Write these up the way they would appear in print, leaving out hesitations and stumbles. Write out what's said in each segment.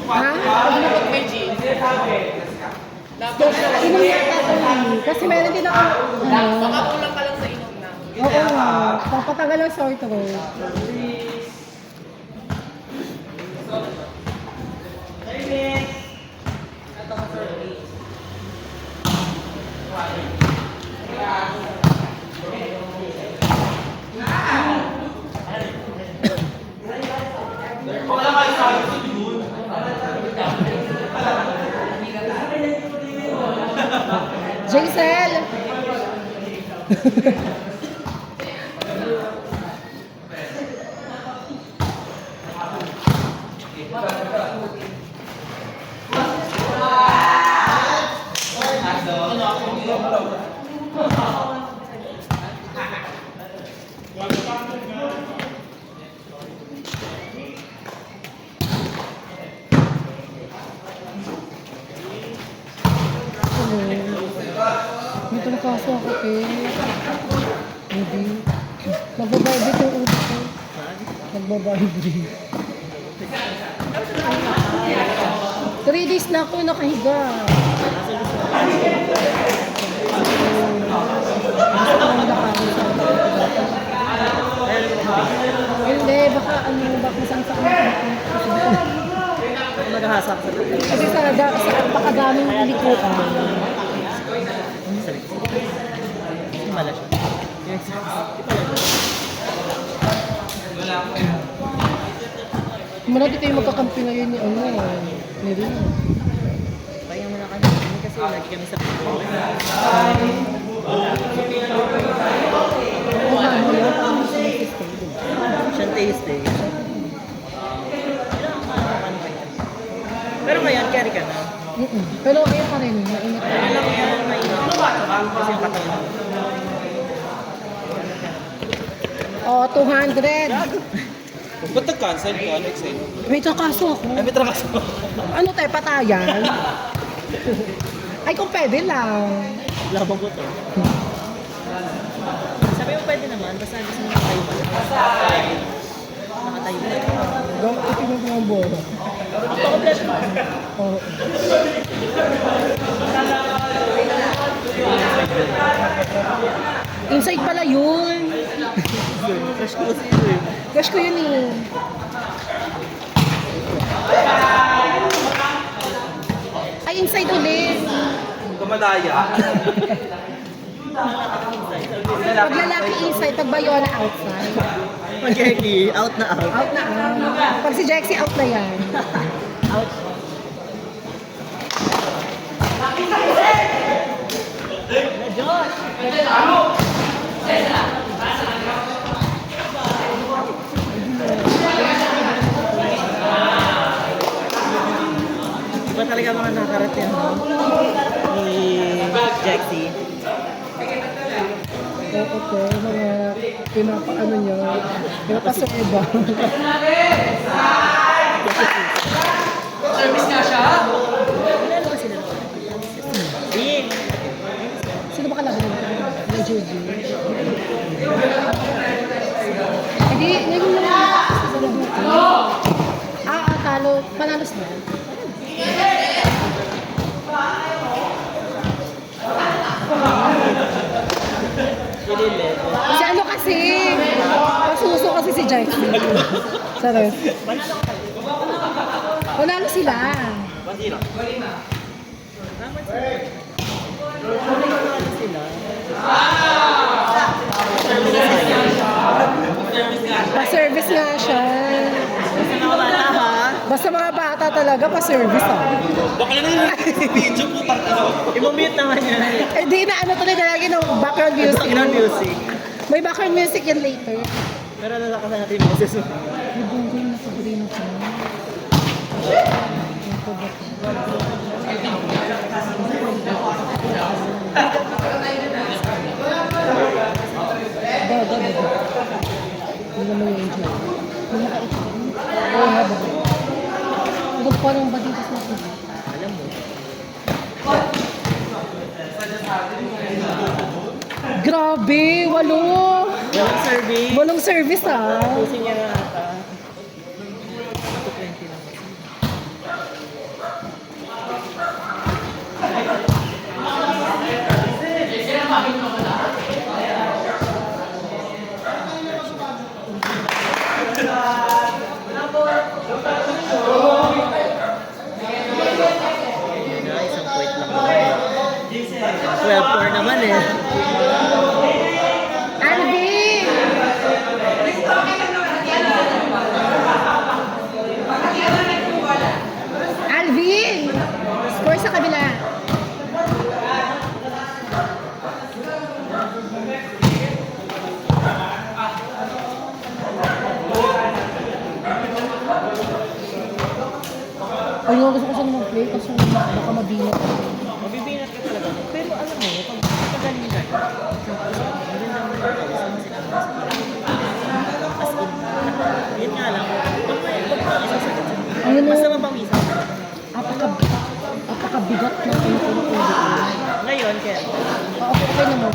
Ha? Pag may jeans. Dapat Inom yata ito eh. Kasi meron din ako, baka kulang ka lang sa inom na. oo nga, papatagal ang sore throat. Jaisel! Dito na kaso ako, hindi. Nagbabibrate yung utak ko. Nagbabibrate. 3 days na ako nakahiga. Gusto ko lang lakarin sa hindi, baka masang-saan ako. Naghahasak sa tayo. Kasi sa pakadaming likuan. Himala siya. Muna dito yung magkakampi ngayon ni ni Rin. Kaya mo na kami. Kasi lagi kami sa pinto. Siyang taste eh. Pero ngayon, carry ka na. Pero ayun pa rin, mainit pa rin. Ano lang yan, mainit. Kasi yung katawan. Oh, 200. Ba't nag-cancel ka? Ano-excited? May trakaso ako. Ay, may trakas mo. Ano tayo, patayan? Ay, kung pwede lang. Labang ko to. Sabi mo pwede naman, basta gusto mo nakatayo ba? Nakatayo ba? Ipinag mo ang bola. Ako kompleto mo. Oh. Inside pala yun. Crush ko kasi ito eh. Crush ko yun eh. Ay, inside ulit. Kamalaya. Pag lalaki inside, pag bayona outside. Mag-eki, out na out. Out na out. Pag si Jexie, out na yan. Out. Na Josh! Iba talaga mga nakarating yan, no? Ni Jexie. Oo po, mga pinapaano niya, pinapasaiba. Service nga siya. Wala naman sila. Bing! Sino ba kalaban nito? Na Judy. Hindi, ngayon lang sa Labuti. Talo. Panalo sila. Si ano kasi, pasuso kasi si Jackie. Sorry. Panalo sila. 1-0. Naman sila. Naman sila. Pa-service nga siya. Sa mga bata ha? Basta mga bata talaga, pa-service ah. Baka na yung video po tangino. I-mute naman yan. Eh di na ano talaga lagi ng background music. Background music. May background music yan later. Pero nalakasan natin yung boses mo. Ibang ko yung nasa green ko. Hindi naman yung enjoy. Hindi naka-ito. Oo nga ba? Huwag pa ng baditas na ito. Alam mo. Grabe! Walo! Walang service. Walong service ah. Pusin niya na ata. 220 lang kasi. Ay, nga gusto ko sana mag-play kasi baka mabinat ako. Mabibinat ka talaga. Pero alam mo, pag pagaling ka, maganda mo yung kausap kasi ang as in, yun nga lang, pag may isasagot sa Ayun na. basta mapawisan ka. Apakabigat ng pinupuno ko dito. Ngayon, kaya, Okay naman.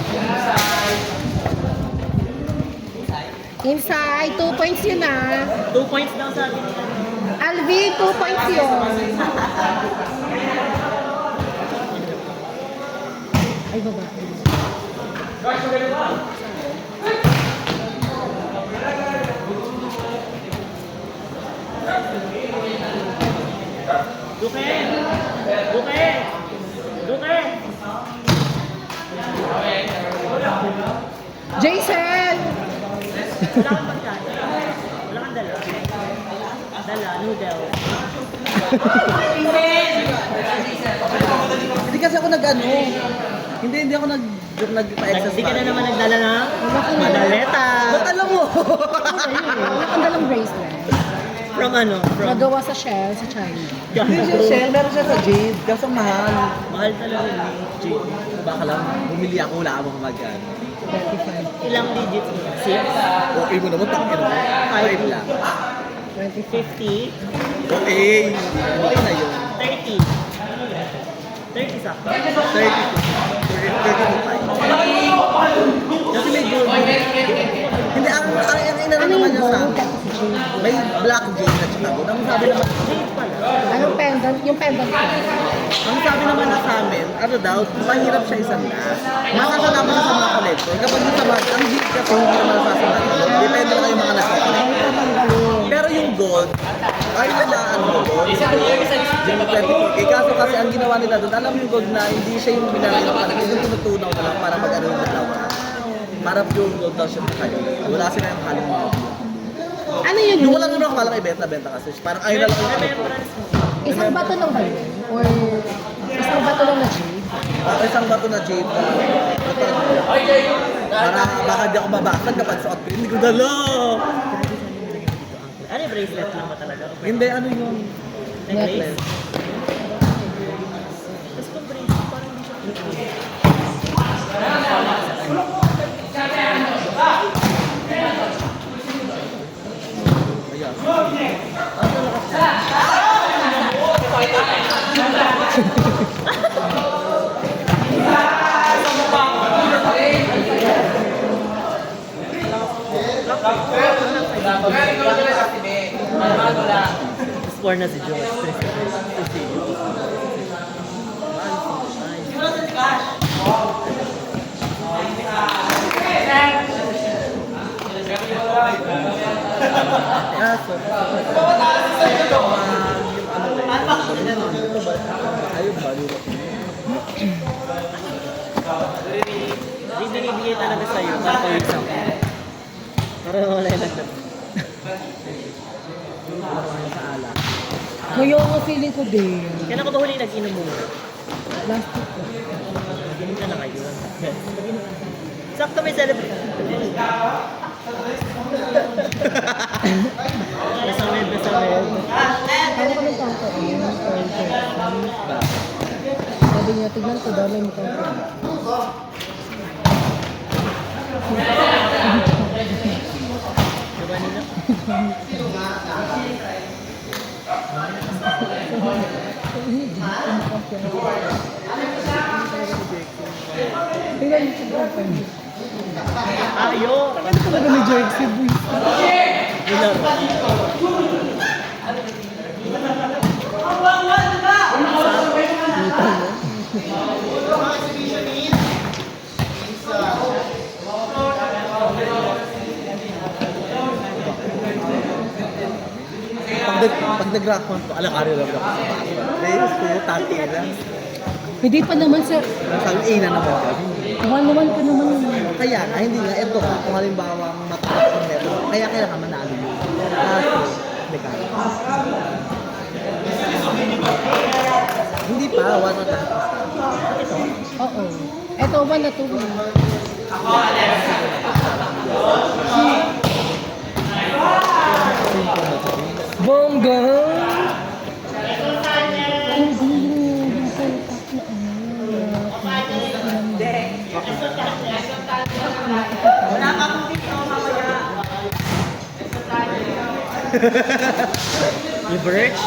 Inside, 2 points yun ah. 2 points lang sa akin. Alvin, 2 points yun. Ay, baba. Duke! Duke! Duke! Jason! Wala kang pagkain. Wala kang dala. Dala, noodle. Hindi kasi ako nag-ano. Hindi ako nag-exercise. Hindi ka na naman nagdala na madaleta. Ba't alam mo? Wala kang dalang bracelet. From ano? From Nagawa sa Shell sa China. Hindi siya shell, meron siya sa Jade. Kaso mahal. Mahal talaga ni Jake. Baka lang, bumili ako, wala akong mag-ano. 25. Ilang digits mo? 6? Okay mo naman, tangin mo. 5 lang. 50? Okay. Okay na yun. 30? 30 sakto? 32. Kasi may gold. Hindi, ang inano Ano naman yung niya sa gold? akin. May black jade at saka gold. Ang sabi naman, Jake pala. Anong pendant? Yung pendant ko. ang sabi naman na sa amin, ano daw, mahirap siya isang na. Masasalaman na sa mga collector. Kapag yung sa mga, ang jade kasi hindi naman nasasalaman. Depende lang yung mga nasa-collect. Ay, tatanggalin. Pero yung gold, ay wala ano gold. Yung 24K. Kaso kasi ang ginawa nila doon, alam mo yung gold na hindi siya yung binarang hindi yung tinutunaw na lang para mag-ano yung dalawa. Para pure gold daw siya kayo. Wala sila yung haling mga gold. Ano yun? Yung wala naman ako palang ibenta-benta kasi parang ayun na lang yung ano ko. Isang bato lang ba yun? Or isang bato lang na jade? Isang bato na jade na para baka di ako mabasag kapag suot ko. Hindi ko dala. Ano yung bracelet lang ba talaga? Hindi, ano yung Necklace? Tapos kung bracelet, parang hindi siya score na si George. kaso. Ayun ba? Hindi binibigay talaga sa'yo para pawisan ka. Para wala yung nagdap. Kaya nga feeling ko din. Kailan ko ba huli nag-inom mo? Last week ko. Nag-inom ka na kayo. Sakto may celebration. Nasamid. Ano ka nagkakain? Sabi niya, tignan ko daw, may mukha ko. Diba nila? Tignan niyo siya daw. Ayo! Ano talaga ni Jerksy, boy? Ilan? Pag nag-rockman to, alang-araw lang ako sa bata. Days ko, tati lang. Hindi pa naman sir. Sabi, ina naman kami. One ka naman. Kaya nga, hindi nga, ito kung halimbawa matakas ang meron, kaya kailangan manalo yun. Kaso, hindi ka. Hindi pa, wala na. Oo. Eto, 1 na 2. Bongga! Yung birch?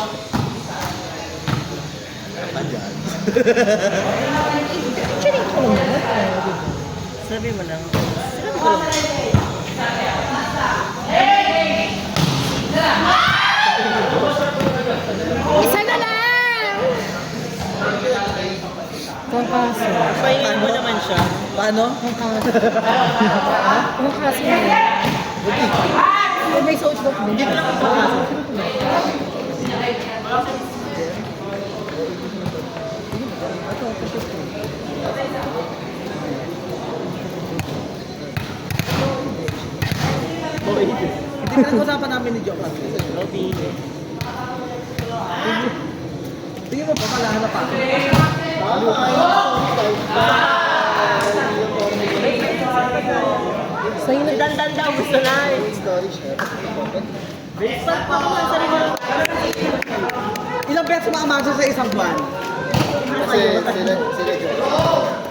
Andyan. Actually, ito lang naman. Diba? Sabi mo lang. Sinabi ko lang. Isa na lang! Kangkaso. Pahingan mo naman siya. Paano? Kangkaso. Kangkaso na yan. Or may suot ko. Hindi ko lang ipapasok. Hindi pinag-usapan namin ni Joe kasi. Robby. Tingin mo pa malahanap pa ako. Sa'yo na. Si Dandan daw gusto na eh. Ba't pa ako ang sarili mo? Ilang beses sumama siya sa isang buwan? Kasi sila Joe.